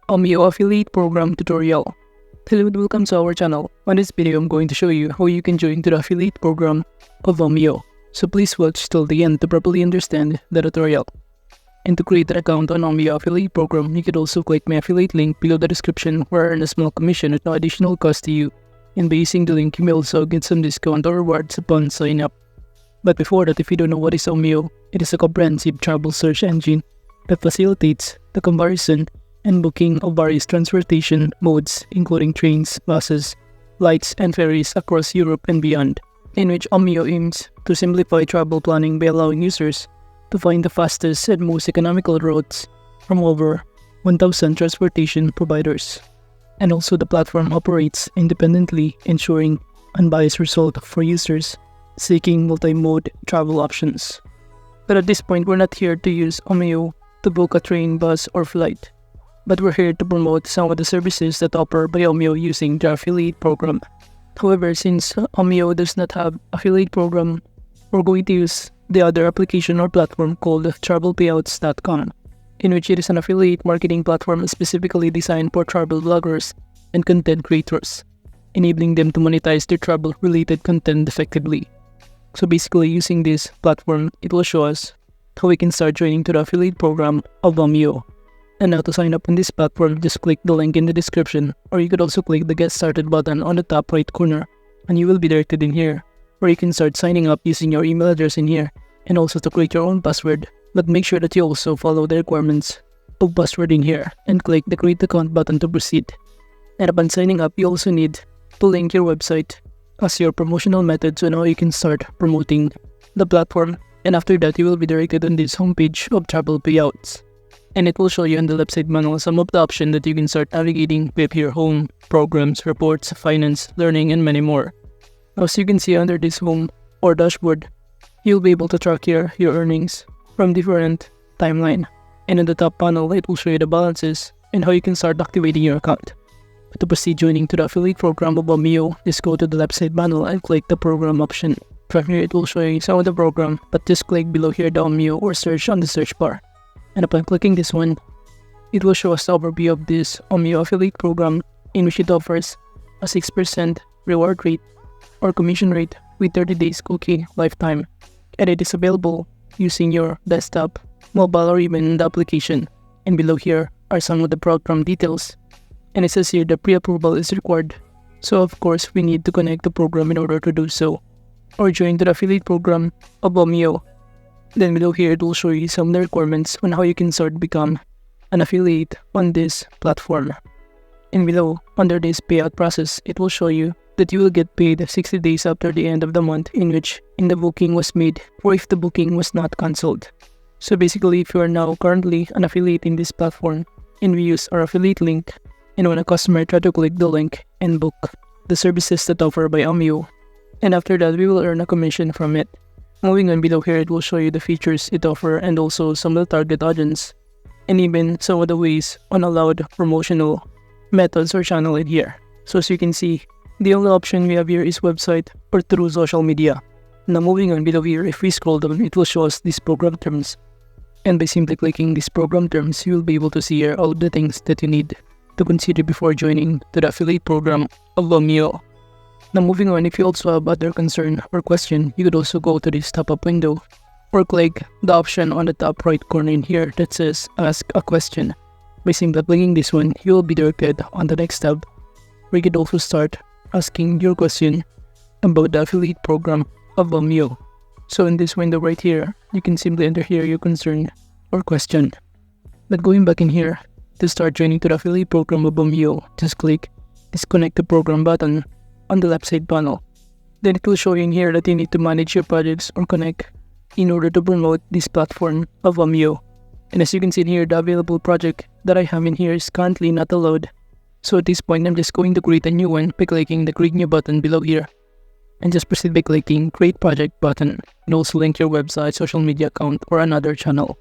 Omio affiliate program tutorial. Hello and welcome to our channel. On this video, I'm going to show you how you can join to the affiliate program of Omio. So please watch till the end to properly understand the tutorial. And to create an account on Omio affiliate program, you could also click my affiliate link below the description where I earn a small commission at no additional cost to you. And by using the link, you may also get some discount or rewards upon sign up. But before that, if you don't know what is Omio, it is a comprehensive travel search engine that facilitates the comparison and booking of various transportation modes, including trains, buses, flights, and ferries across Europe and beyond, in which Omio aims to simplify travel planning by allowing users to find the fastest and most economical routes from over 1,000 transportation providers. And also the platform operates independently, ensuring unbiased result for users seeking multi-mode travel options. But at this point, we're not here to use Omio to book a train, bus, or flight, but we're here to promote some of the services that offered by Omio using the affiliate program. However, since Omio does not have affiliate program, we're going to use the other application or platform called travelpayouts.com, in which it is an affiliate marketing platform specifically designed for travel bloggers and content creators, enabling them to monetize their travel-related content effectively. So basically, using this platform, it will show us how we can start joining to the affiliate program of Omio. And now to sign up on this platform, just click the link in the description, or you could also click the Get Started button on the top right corner, and you will be directed in here, where you can start signing up using your email address in here, and also to create your own password. But make sure that you also follow the requirements of password in here, and click the Create Account button to proceed. And upon signing up, you also need to link your website as your promotional method, so now you can start promoting the platform. And after that, you will be directed on this homepage of Travel Payouts, and it will show you on the left side panel some of the options that you can start navigating with your home, programs, reports, finance, learning, and many more. As you can see under this home or dashboard, you'll be able to track here your earnings from different timeline, and in the top panel, it will show you the balances and how you can start activating your account. But to proceed joining to the affiliate program of Omio, just go to the left side panel and click the program option. From here, it will show you some of the program, but just click below here the Omio or search on the search bar. And upon clicking this one, it will show us the overview of this Omio affiliate program, in which it offers a 6% reward rate or commission rate with 30 days cookie lifetime, and it is available using your desktop, mobile, or even the application. And below here are some of the program details, and it says here the pre-approval is required, so of course we need to connect the program in order to do so, or join to the affiliate program of Omio. Then below here, it will show you some of the requirements on how you can start become an affiliate on this platform. And below, under this payout process, it will show you that you will get paid 60 days after the end of the month in which the booking was made, or if the booking was not cancelled. So basically, if you are now currently an affiliate in this platform, and we use our affiliate link, and when a customer try to click the link and book the services that offered by Omio, and after that, we will earn a commission from it. Moving on below here, it will show you the features it offers and also some of the target audience, and even some of the ways on allowed promotional methods or channel in here. So as you can see, the only option we have here is website or through social media. Now moving on below here, if we scroll down, it will show us these program terms. And by simply clicking these program terms, you will be able to see here all the things that you need to consider before joining to the affiliate program of Omio. Now moving on, if you also have other concern or question, you could also go to this top-up window or click the option on the top right corner in here that says Ask a Question. By simply clicking this one, you will be directed on the next tab where you could also start asking your question about the affiliate program of Omio. So in this window right here, you can simply enter here your concern or question. But going back in here, to start joining to the affiliate program of Omio, just click Disconnect the Program button on the left side panel. Then it will show you in here that you need to manage your projects or connect in order to promote this platform of Omio. And as you can see in here, the available project that I have in here is currently not allowed. So at this point, I'm just going to create a new one by clicking the Create New button below here. And just proceed by clicking Create Project button, and also link your website, social media account, or another channel.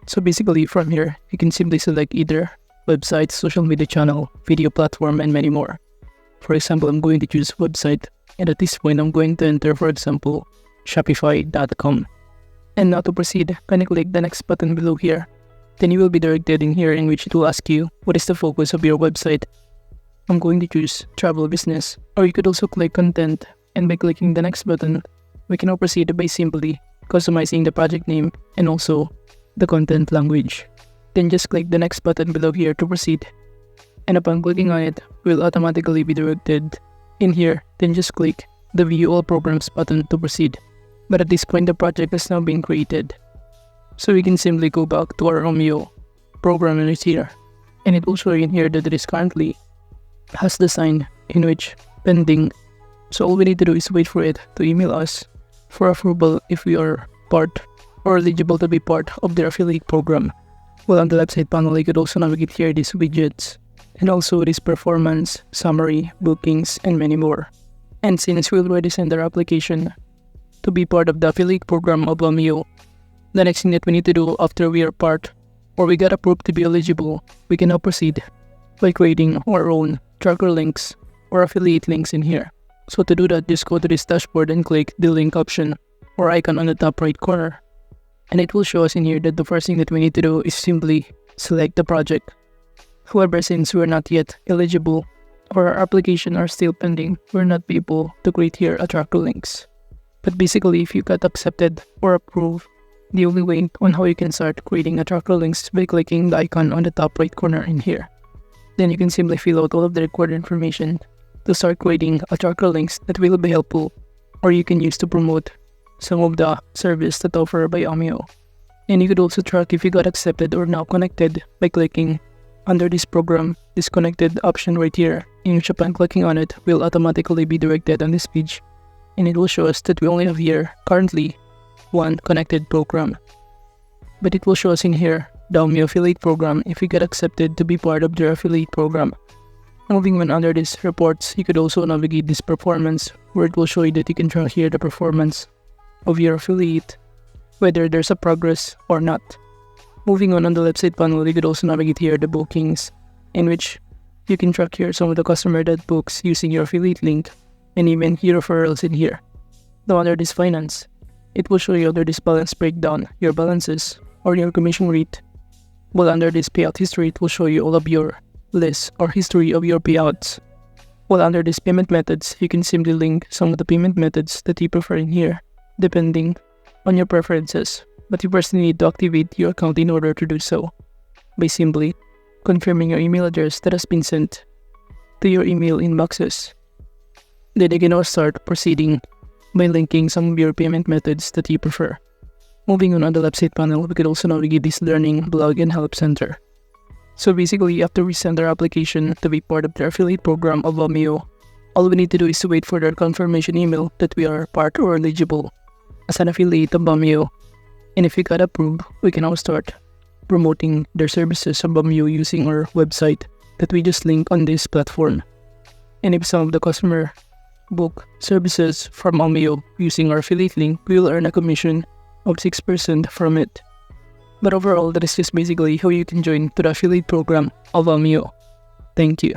So basically from here, you can simply select either website, social media channel, video platform, and many more. For example, I'm going to choose website, and at this point, I'm going to enter, for example, Shopify.com. And now to proceed, can I click the next button below here, Then you will be directed in here, in which it will ask you what is the focus of your website. I'm going to choose travel business, or you could also click content, and by clicking the next button, we can now proceed by simply customizing the project name and also the content language. Then just click the next button below here to proceed, and upon clicking on it, we'll automatically be directed in here. Then just click the view all programs button to proceed. But at this point, the project has now been created. So we can simply go back to our Omio program right here, and it will show you in here that it is currently has the sign in which pending. So all we need to do is wait for it to email us for approval if we are part or eligible to be part of their affiliate program. Well, on the left side panel, you could also navigate here these widgets, and also this performance, summary, bookings, and many more. And since we already sent our application to be part of the affiliate program of Omio, the next thing that we need to do after we are part or we got approved to be eligible, we can now proceed by creating our own tracker links or affiliate links in here. So to do that, just go to this dashboard and click the link option or icon on the top right corner. And it will show us in here that the first thing that we need to do is simply select the project. However, since we're not yet eligible or our application are still pending, we're not able to create here a tracker links. But basically, if you got accepted or approved, the only way on how you can start creating a tracker links is by clicking the icon on the top right corner in here. Then you can simply fill out all of the required information to start creating a tracker links that will be helpful, or you can use to promote some of the service that offered by Omio. And you could also track if you got accepted or now connected by clicking under this program, this connected option right here, in which upon clicking on it, will automatically be directed on this page, and it will show us that we only have here currently one connected program. But it will show us in here the Omio affiliate program if you get accepted to be part of their affiliate program. Moving on under this reports, you could also navigate this performance, where it will show you that you can track here the performance of your affiliate, whether there's a progress or not. Moving on the left side panel, you could also navigate here the bookings, in which you can track here some of the customer that books using your affiliate link, and even your referrals in here. Now under this finance, it will show you under this balance breakdown, your balances or your commission rate. While under this payout history, it will show you all of your list or history of your payouts. While under this payment methods, you can simply link some of the payment methods that you prefer in here, depending on your preferences. But you first need to activate your account in order to do so, by simply confirming your email address that has been sent to your email inboxes. Then you can now start proceeding by linking some of your payment methods that you prefer. Moving on the left side panel, we could also navigate this learning, blog, and help center. So basically, after we send our application to be part of their affiliate program of Omio, all we need to do is to wait for their confirmation email that we are part or eligible as an affiliate of Omio. And if we got approved, we can now start promoting their services of Omio using our website that we just link on this platform. And if some of the customer book services from Omio using our affiliate link, we will earn a commission of 6% from it. But overall, that is just basically how you can join to the affiliate program of Omio. Thank you.